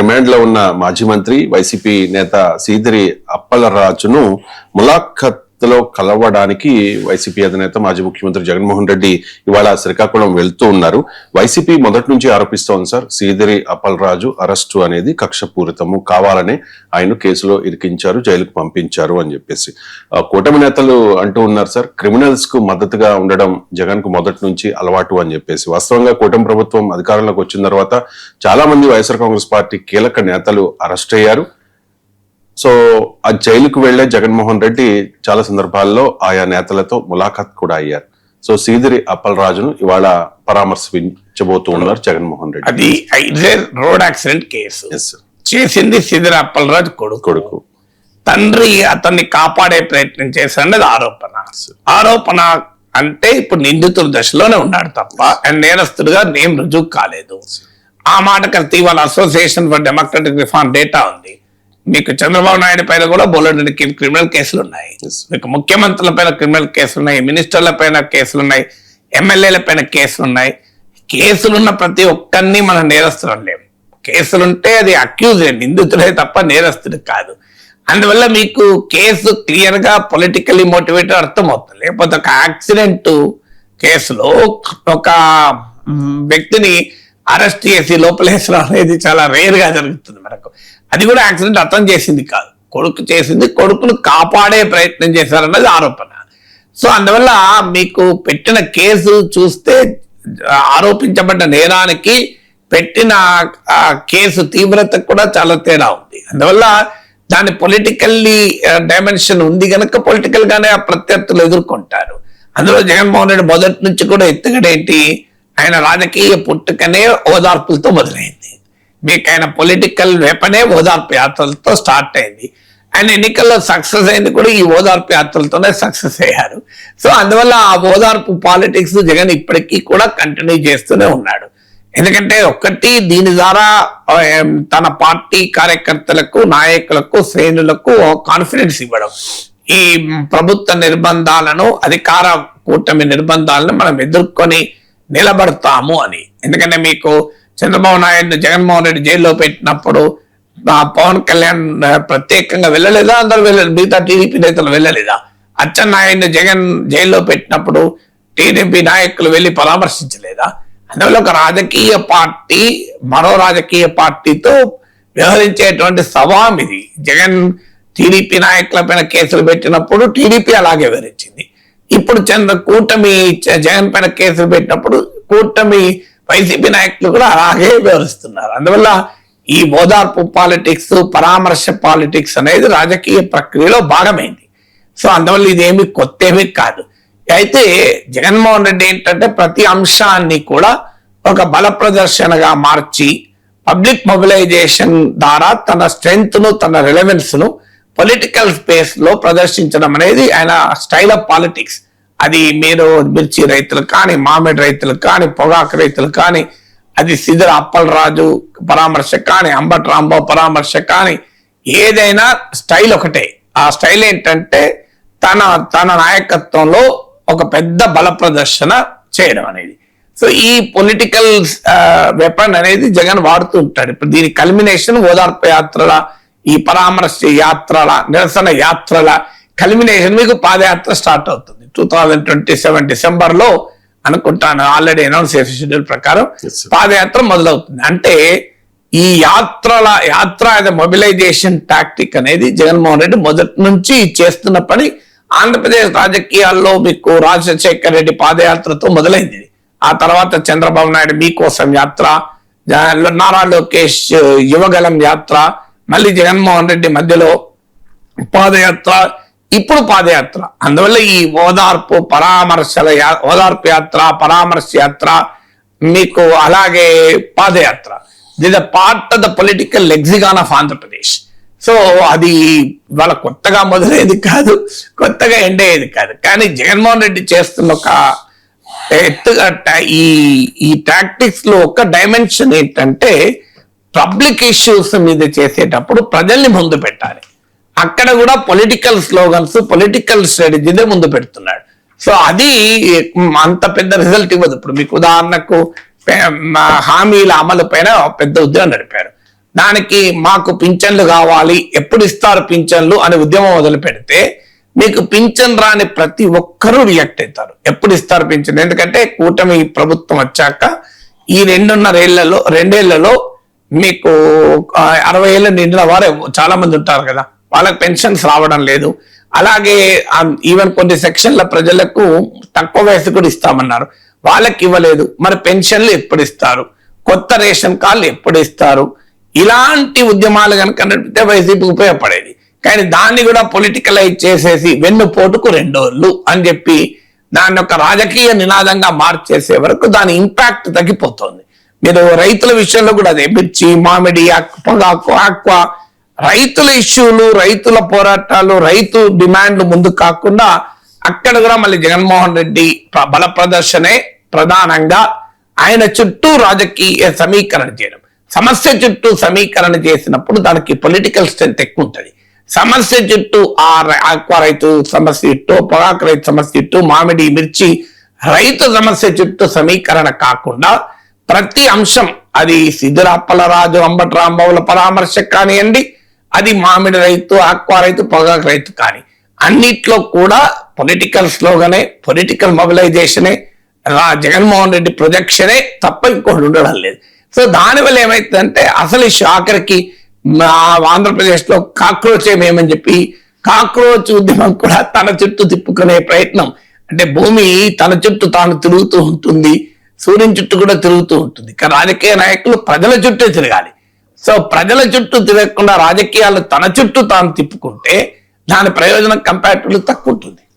Remand లో ఉన్న మాజీ మంత్రి వైసీపీ నేత సీదిరి అప్పలరాజును ములాఖత్ లో కలవడానికి వైసీపీ అధినేత మాజీ ముఖ్యమంత్రి జగన్మోహన్ రెడ్డి ఇవాళ శ్రీకాకుళం వెళ్తూ ఉన్నారు. వైసీపీ మొదటి నుంచి ఆరోపిస్తోంది సార్, సీదిరి అప్పలరాజు అరెస్టు అనేది కక్షపూరితము, కావాలనే ఆయన కేసులో ఇరికించారు, జైలుకు పంపించారు అని చెప్పేసి కూటమి నేతలు అంటూ ఉన్నారు సార్. క్రిమినల్స్ కు మద్దతుగా ఉండడం జగన్ కు మొదటి నుంచి అలవాటు అని చెప్పేసి. వాస్తవంగా కూటమి ప్రభుత్వం అధికారంలోకి వచ్చిన తర్వాత చాలా మంది వైఎస్ఆర్ కాంగ్రెస్ పార్టీ కీలక నేతలు అరెస్ట్ అయ్యారు. సో ఆ జైలుకు వెళ్లే జగన్మోహన్ రెడ్డి చాలా సందర్భాల్లో ఆయా నేతలతో ములాఖాత్ కూడా అయ్యారు. సో సీదిరి అప్పలరాజును ఇవాళ పరామర్శించబోతూ ఉన్నారు జగన్మోహన్ రెడ్డి. అది రోడ్ యాక్సిడెంట్ కేసు చేసింది సీదిరి అప్పలరాజు కొడుకు. తండ్రి అతన్ని కాపాడే ప్రయత్నం చేశాడనేది ఆరోపణ అంటే ఇప్పుడు నిందితుల దశలోనే ఉన్నాడు తప్ప నేరస్తుడుగా నేమ్ రుజువు కాలేదు. ఆ మాట కడితే ఇవాళ association for democratic reform data ఉంది. మీకు చంద్రబాబు నాయుడు పైన కూడా బోలెడు క్రిమినల్ కేసులు ఉన్నాయి, మీకు ముఖ్యమంత్రుల పైన క్రిమినల్ కేసులు ఉన్నాయి, మినిస్టర్ల పైన కేసులు ఉన్నాయి, ఎమ్మెల్యేల పైన కేసులు ఉన్నాయి. కేసులున్న ప్రతి ఒక్కరిని మనం నేరస్తులు లేము. కేసులుంటే అది అక్యూజ్ నిందితుడే తప్ప నేరస్తుడు కాదు. అందువల్ల మీకు కేసు క్లియర్ గా పొలిటికల్లీ మోటివేటెడ్ అర్థమవుతుంది. లేకపోతే ఒక యాక్సిడెంట్ కేసులో ఒక వ్యక్తిని అరెస్ట్ చేసి లోపలేసడం అనేది చాలా రేర్ గా జరుగుతుంది మనకు. అది కూడా యాక్సిడెంట్ అతను చేసింది కాదు, కొడుకు చేసింది. కొడుకును కాపాడే ప్రయత్నం చేశారన్నది ఆరోపణ. సో అందువల్ల మీకు పెట్టిన కేసు చూస్తే ఆరోపించబడ్డ నేరానికి పెట్టిన కేసు తీవ్రత కూడా చాలా తేడా ఉంది. అందువల్ల దాని పొలిటికల్లీ డైమెన్షన్ ఉంది కనుక పొలిటికల్ గానే ఆ ప్రత్యర్థులు ఎదుర్కొంటారు. అందులో జగన్మోహన్ రెడ్డి మొదటి నుంచి కూడా ఎత్తుగడేంటి, ఆయన రాజకీయ పుట్టుకనే ఓదార్పులతో మొదలైంది. మీకు ఆయన పొలిటికల్ వెపనే ఓదార్పు యాత్రలతో స్టార్ట్ అయింది. ఆయన ఎన్నికల్లో సక్సెస్ అయింది కూడా ఈ ఓదార్పు యాత్రలతోనే సక్సెస్ అయ్యారు. సో అందువల్ల ఆ ఓదార్పు పాలిటిక్స్ జగన్ ఇప్పటికీ కూడా కంటిన్యూ చేస్తూనే ఉన్నాడు. ఎందుకంటే ఒక్కటి దీని ద్వారా తన పార్టీ కార్యకర్తలకు, నాయకులకు, శ్రేణులకు కాన్ఫిడెన్స్ ఇవ్వడం, ఈ ప్రభుత్వ నిర్బంధాలను, అధికార కూటమి నిర్బంధాలను మనం ఎదుర్కొని నిలబడతాము అని. ఎందుకంటే మీకు చంద్రబాబు నాయుడు జగన్మోహన్ రెడ్డి జైల్లో పెట్టినప్పుడు పవన్ కళ్యాణ్ ప్రత్యేకంగా వెళ్ళలేదా? అందరూ వెళ్ళలేదు. మిగతా టీడీపీ నేతలు వెళ్ళలేదా? అచ్చెన్నాయుడిని జగన్ జైల్లో పెట్టినప్పుడు టీడీపీ నాయకులు వెళ్ళి పరామర్శించలేదా? అందువల్ల ఒక రాజకీయ పార్టీ మరో రాజకీయ పార్టీతో వ్యవహరించేటువంటి స్వభావం ఇది. జగన్ టీడీపీ నాయకుల పైన కేసులు పెట్టినప్పుడు టీడీపీ అలాగే వివరించింది. ఇప్పుడు కూటమి జగన్ పైన కేసులు పెట్టినప్పుడు కూటమి వైసీపీ నాయకులు కూడా అలాగే వివరిస్తున్నారు. అందువల్ల ఈ ఓదార్పు పాలిటిక్స్, పరామర్శ పాలిటిక్స్ అనేది రాజకీయ ప్రక్రియలో భాగమైంది. సో అందువల్ల ఇదేమి కొత్త ఏమీ కాదు. అయితే జగన్మోహన్ రెడ్డి ఏంటంటే ప్రతి అంశాన్ని కూడా ఒక బల ప్రదర్శనగా మార్చి పబ్లిక్ మొబిలైజేషన్ ద్వారా తన స్ట్రెంగ్త్ ను, తన రిలవెన్స్ ను పొలిటికల్ స్పేస్ లో ప్రదర్శించడం అనేది ఆయన స్టైల్ ఆఫ్ పాలిటిక్స్. అది మీరు మిర్చి రైతులు కానీ, మామిడి రైతులు కానీ, పొగాకు రైతులు కానీ, అది సీదిరి అప్పలరాజు పరామర్శ కానీ, అంబటి రాంబాబు పరామర్శ కానీ, ఏదైనా స్టైల్ ఒకటే. ఆ స్టైల్ ఏంటంటే తన నాయకత్వంలో ఒక పెద్ద బల ప్రదర్శన చేయడం అనేది. సో ఈ పొలిటికల్ వెపన్ అనేది జగన్ వాడుతూ ఉంటాడు. ఇప్పుడు దీని కల్మినేషన్ ఓదార్పు యాత్రల, ఈ పరామర్శ యాత్రల, నిరసన యాత్రల కల్మినేషన్ మీకు పాదయాత్ర స్టార్ట్ అవుతుంది 2027 డిసెంబర్ లో అనుకుంటాను. ఆల్రెడీ అనౌన్స్ చేసే షెడ్యూల్ ప్రకారం పాదయాత్ర మొదలవుతుంది. అంటే ఈ యాత్ర మొబిలైజేషన్ టాక్టిక్ అనేది జగన్మోహన్ రెడ్డి మొదటి నుంచి చేస్తున్న పని. ఆంధ్రప్రదేశ్ రాజకీయాల్లో మీకు రాజశేఖర్ రెడ్డి పాదయాత్రతో మొదలైంది. ఆ తర్వాత చంద్రబాబు నాయుడు మీకోసం యాత్ర, నారా లోకేష్ యువగలం యాత్ర, మళ్ళీ జగన్మోహన్ రెడ్డి మధ్యలో పాదయాత్ర, ఇప్పుడు పాదయాత్ర. అందువల్ల ఈ ఓదార్పు యాత్ర, పరామర్శ యాత్ర మీకు అలాగే పాదయాత్ర, this a part of the political lexicon of Andhra Pradesh. So అది వాళ్ళ కొత్తగా మొదలయ్యేది కాదు, కొత్తగా ఎండ్ అయ్యేది కాదు. కానీ జగన్మోహన్ రెడ్డి చేస్తున్న ఒక ఈ టాక్టిక్స్ లో ఒక డైమెన్షన్ ఏంటంటే పబ్లిక్ ఇష్యూస్ మీద చేసేటప్పుడు ప్రజల్ని ముందు పెట్టాలి. అక్కడ కూడా పొలిటికల్ స్లోగన్స్, పొలిటికల్ స్ట్రాటజీనే ముందు పెడుతున్నాడు. సో అది అంత పెద్ద రిజల్ట్ ఇవ్వదు. ఇప్పుడు మీకు ఉదాహరణకు హామీల అమలు పైన పెద్ద ఉద్యమం నడిపారు. దానికి మాకు పింఛన్లు కావాలి, ఎప్పుడు ఇస్తారు పింఛన్లు అని ఉద్యమం మొదలు పెడితే మీకు పింఛన్ రాని ప్రతి ఒక్కరూ రియాక్ట్ అవుతారు. ఎప్పుడు ఇస్తారు పింఛన్? ఎందుకంటే కూటమి ప్రభుత్వం వచ్చాక ఈ 2.5 ఏళ్లలో మీకు 60 ఏళ్ళు నిండిన వారు చాలా మంది ఉంటారు కదా, వాళ్ళకి పెన్షన్స్ రావడం లేదు. అలాగే ఈవెన్ కొన్ని సెక్షన్ల ప్రజలకు తక్కువ వయసు కూడా ఇస్తామన్నారు, వాళ్ళకి ఇవ్వలేదు. మరి పెన్షన్లు ఎప్పుడు ఇస్తారు? కొత్త రేషన్ కార్డులు ఎప్పుడు ఇస్తారు? ఇలాంటి ఉద్యమాలు కనుక నడిపితే వైసీపీకి ఉపయోగపడేది. కానీ దాన్ని కూడా పొలిటికలైజ్ చేసేసి వెన్నుపోటుకు 2 రోజులు అని చెప్పి దాన్ని ఒక రాజకీయ నినాదంగా మార్చేసే వరకు దాని ఇంపాక్ట్ తగ్గిపోతుంది. మీరు రైతుల విషయంలో కూడా అదే, మిర్చి, మామిడి, పొగాకు, ఆక్వా, రైతుల ఇష్యూలు, రైతుల పోరాటాలు, రైతు డిమాండ్లు ముందు కాకుండా అక్కడ కూడా మళ్ళీ జగన్మోహన్ రెడ్డి బల ప్రదర్శనే ప్రధానంగా. ఆయన చుట్టూ రాజకీయ సమీకరణ చేయడం, సమస్య చుట్టూ సమీకరణ చేసినప్పుడు దానికి పొలిటికల్ స్ట్రెంత్ ఎక్కువ ఉంటుంది. సమస్య చుట్టూ ఆక్వా రైతు సమస్య ఇట్టు, పొగాకు రైతు సమస్య ఇట్టు, మామిడి, మిర్చి రైతు సమస్య చుట్టూ సమీకరణ కాకుండా ప్రతి అంశం, అది సిద్ధరాప్పలరాజు, అంబటి రాంబాబుల పరామర్శ కానివ్వండి, అది మామిడి రైతు, ఆక్వా రైతు, పొగాకు రైతు కానీ అన్నిట్లో కూడా పొలిటికల్ స్లోగనే, పొలిటికల్ మొబిలైజేషనే, జగన్మోహన్ రెడ్డి ప్రొజెక్షనే తప్ప ఇంకోటి ఉండడం లేదు. సో దానివల్ల ఏమైతుందంటే అసలు ఇష్యూ ఆఖరికి ఆంధ్రప్రదేశ్ లో కాక్రోచ్ ఏమేమని చెప్పి కాక్రోచ్ ఉద్యమం కూడా తన చుట్టూ తిప్పుకునే ప్రయత్నం. అంటే భూమి తన చుట్టూ తాను తిరుగుతూ ఉంటుంది, సూర్యుని చుట్టూ కూడా తిరుగుతూ ఉంటుంది. కానీ రాజకీయ నాయకులు ప్రజల చుట్టూ తిరగాలి. సో ప్రజల చుట్టూ తిరగకుండా రాజకీయాలు తన చుట్టూ తాను తిప్పుకుంటే దాని ప్రయోజనం కంపారిటివ్లీ తక్కువ ఉంటుంది.